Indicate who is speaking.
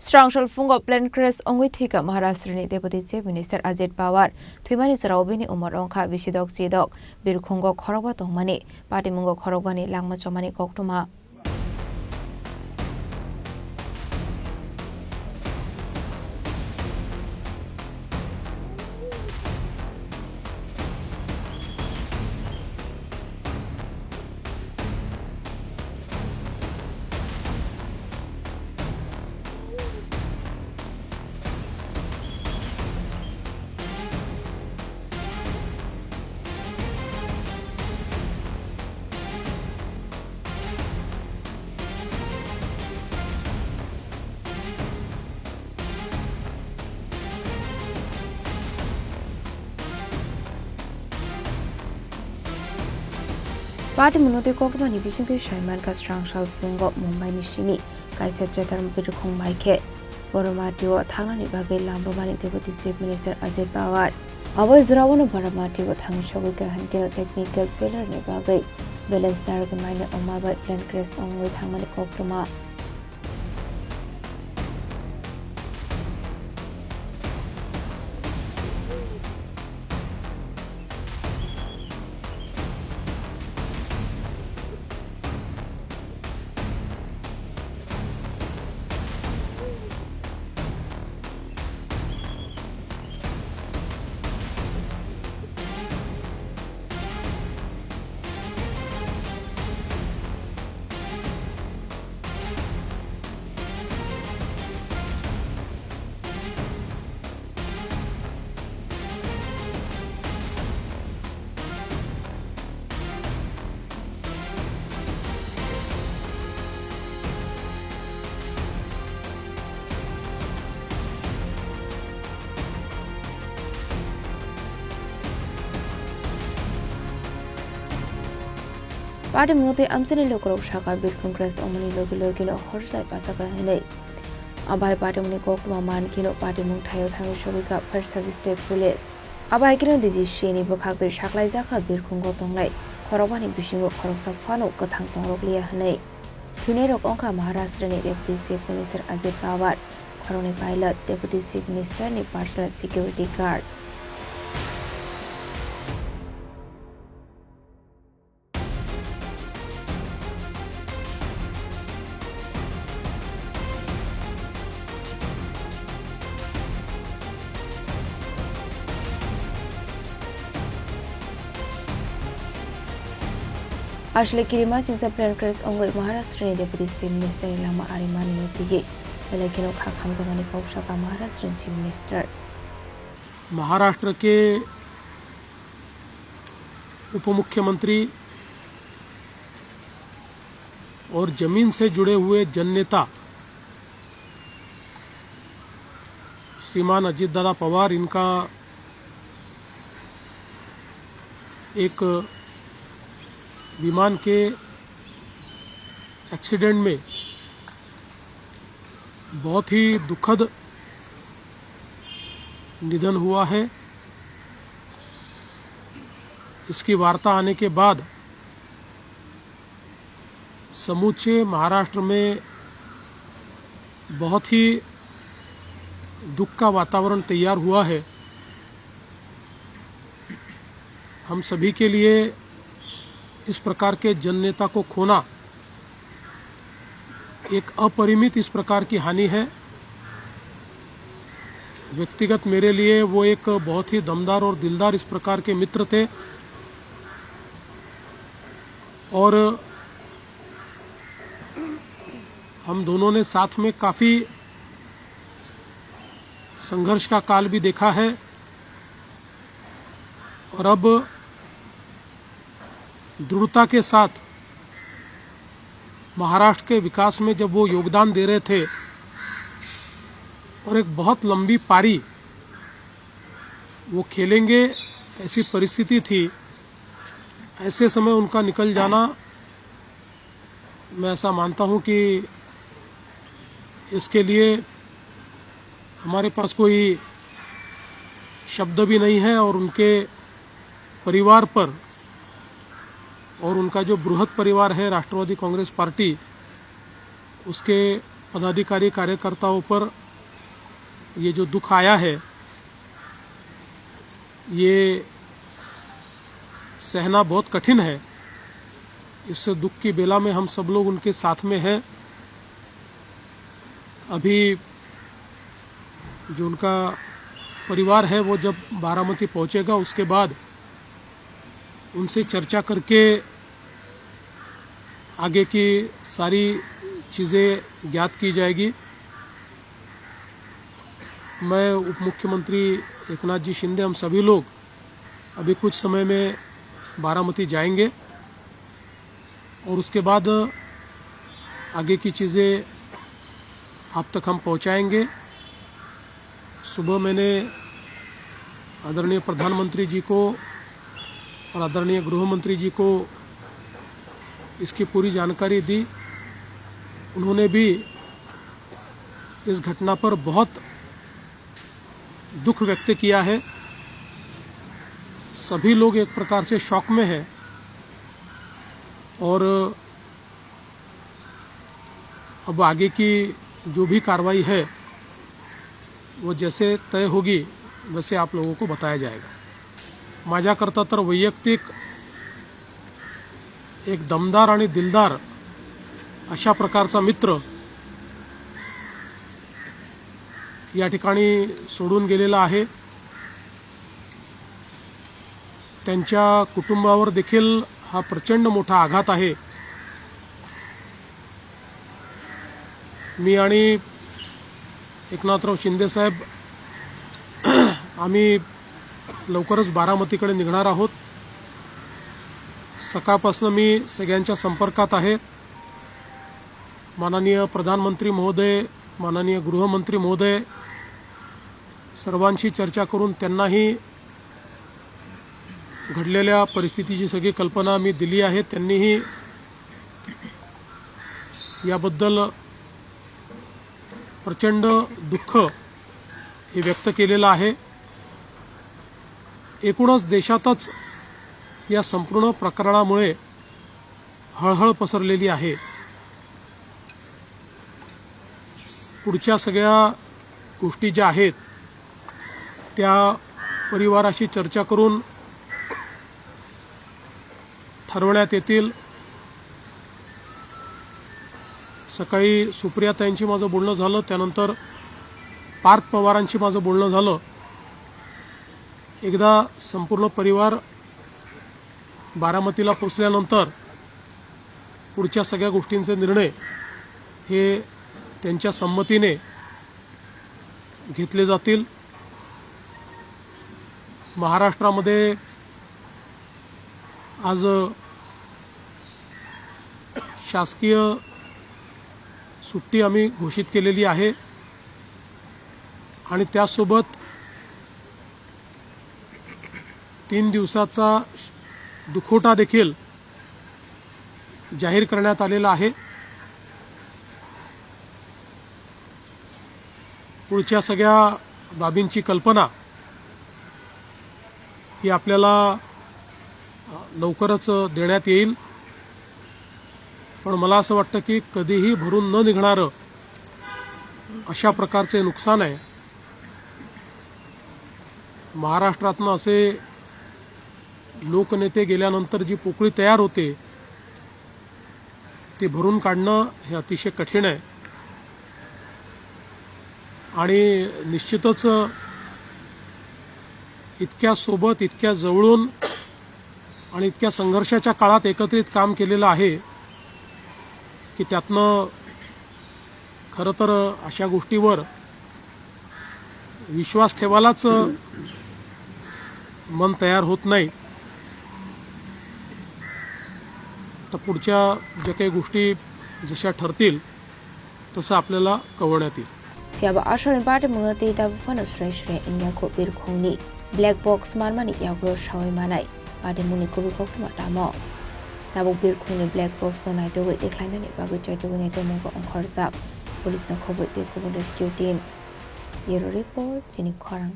Speaker 1: Strangshal fungo plan crash ongui thika Maharashtra ni Deputy Chief Minister Ajit Pawar thimani charawbini umar ongkha bisidok chidok birkhungo khorokba tongmani patimungo khorokbani langma chomani koktuma Party munote koktuma ni bisingtu shaiman ka Strangshal fungo Mumbai ni shimi kaisa chataram birkhung maike Boromatiwo thangnani bagai lambamani Deputy Chief Minister Ajit Pawar Abo Zurawono Boromatiwo thangshogui ka hankino technical failure ni bagai balance narga maine omabai plan crash ongoi thangmani koktuma Party munote amsani lokorok shaka birkhung crash omani logilo horslai pasaka hinai abai party muni koktuma man kilo party mung thayo thangu shobika first service state police abai kino diji sheni bokhakdir shaklai jaka birkhung tonglai khorobani bisingo khoroksa fano kathang tongrok liya hinai thune rok ongkha Maharashtra ni Deputy Chief Minister Ajit Pawar khoroni pilot Deputy Chief Minister ni personal security guard Ashle kirima singsa plan crash ongoi Maharashtra ni Deputy Chief Minister lama arimani notigi lekino kha khamjamani kawshaka Maharashtra Chief Minister
Speaker 2: Maharashtra के उप मुख्यमंत्री और जमीन से जुड़े हुए जननेता श्रीमान अजित दादा पवार इनका एक विमान के एक्सीडेंट में बहुत ही दुखद निधन हुआ है। इसकी वार्ता आने के बाद समूचे महाराष्ट्र में बहुत ही दुख का वातावरण तैयार हुआ है। हम सभी के लिए इस प्रकार के जननेता को खोना एक अपरिमित इस प्रकार की हानि है। व्यक्तिगत मेरे लिए वो एक बहुत ही दमदार और दिलदार इस प्रकार के मित्र थे और हम दोनों ने साथ में काफी संघर्ष का काल भी देखा है और अब दृढ़ता के साथ महाराष्ट्र के विकास में जब वो योगदान दे रहे थे और एक बहुत लंबी पारी वो खेलेंगे ऐसी परिस्थिति थी, ऐसे समय उनका निकल जाना मैं ऐसा मानता हूं कि इसके लिए हमारे पास कोई शब्द भी नहीं है और उनके परिवार पर और उनका जो बृहद परिवार है राष्ट्रवादी कांग्रेस पार्टी उसके पदाधिकारी कार्यकर्ताओं पर ये जो दुख आया है ये सहना बहुत कठिन है। इस दुख की बेला में हम सब लोग उनके साथ में हैं। अभी जो उनका परिवार है वो जब बारामती पहुंचेगा उसके बाद उनसे चर्चा करके आगे की सारी चीज़ें ज्ञात की जाएगी। मैं उप मुख्यमंत्री एकनाथ जी शिंदे हम सभी लोग अभी कुछ समय में बारामती जाएंगे और उसके बाद आगे की चीज़ें आप तक हम पहुंचाएंगे। सुबह मैंने आदरणीय प्रधानमंत्री जी को और आदरणीय गृह मंत्री जी को इसकी पूरी जानकारी दी। उन्होंने भी इस घटना पर बहुत दुख व्यक्त किया है। सभी लोग एक प्रकार से शॉक में हैं और अब आगे की जो भी कार्रवाई है वो जैसे तय होगी वैसे आप लोगों को बताया जाएगा। माझ्याकरता तर वैयक्तिक एक दमदार आणि दिलदार अशा प्रकारचा मित्र या ठिकाणी सोडून गेलेला आहे। त्यांच्या कुटुंबावर देखील हा प्रचंड मोठा आघात आहे। मी आणि एकनाथराव शिंदे साहेब आम्ही लवकरच बारामतीकडे निघणार आहोत। सकाळपासून मी सगळ्यांच्या संपर्कात आहे। माननीय प्रधानमंत्री महोदय, माननीय गृहमंत्री महोदय सर्वांशी चर्चा करून त्यांनाही घडलेल्या परिस्थितीची सगळी कल्पना मी दिली आहे। त्यांनीही याबद्दल प्रचंड दुःख हे व्यक्त केलेलं आहे। एकूणच देशातच या संपूर्ण प्रकरणामुळे हळहळ पसरलेली आहे। पुढच्या सगळ्या गोष्टी ज्या आहेत त्या परिवाराशी चर्चा करून ठरवण्यात येतील। सकाळी सुप्रियाताईंशी माझं बोलणं झालं, त्यानंतर पार्थ पवारांशी माझं बोलणं झालं। एकदा संपूर्ण परिवार बारामतीला पोहोचल्यानंतर पुढच्या सगळ्या गोष्टींचे निर्णय हे त्यांच्या संमतीने घेतले जातील। महाराष्ट्रामध्ये आज शासकीय सुट्टी आम्ही घोषित केलेली आहे आणि त्यासोबत 3 दिवसाचा दुखवटा देखील जाहीर करण्यात आलेला आहे। पुढच्या सगळ्या बाबींची कल्पना ही आपल्याला लवकरच देण्यात येईल। पण मला असं वाटतं की कधीही भरून न निघणारं अशा प्रकारचे नुकसान आहे। महाराष्ट्रातनं असे लोकनेते गेल्यानंतर जी पोकळी तयार होते ती भरून काढणं हे अतिशय कठीण आहे आणि निश्चितच इतक्या सोबत, इतक्या जवळून आणि इतक्या संघर्षाच्या काळात एकत्रित काम केलेलं आहे की त्यातनं खरं तर अशा गोष्टीवर विश्वास ठेवायलाच मन तयार होत नाही। तर पुढच्या ज्या काही गोष्टी जशा ठरतील तसं आपल्याला कळवण्यात येईल।
Speaker 1: Fiaba ashal party mungati tabu fana shreshre inya ko birkhongni black box marmani yagro shawai manai party muni ko bikok matamo tabu birkhongni black box no nai to decline ni bagu chai to ni to mo on khorsak police na khobo te ko rescue team yero report sini khorang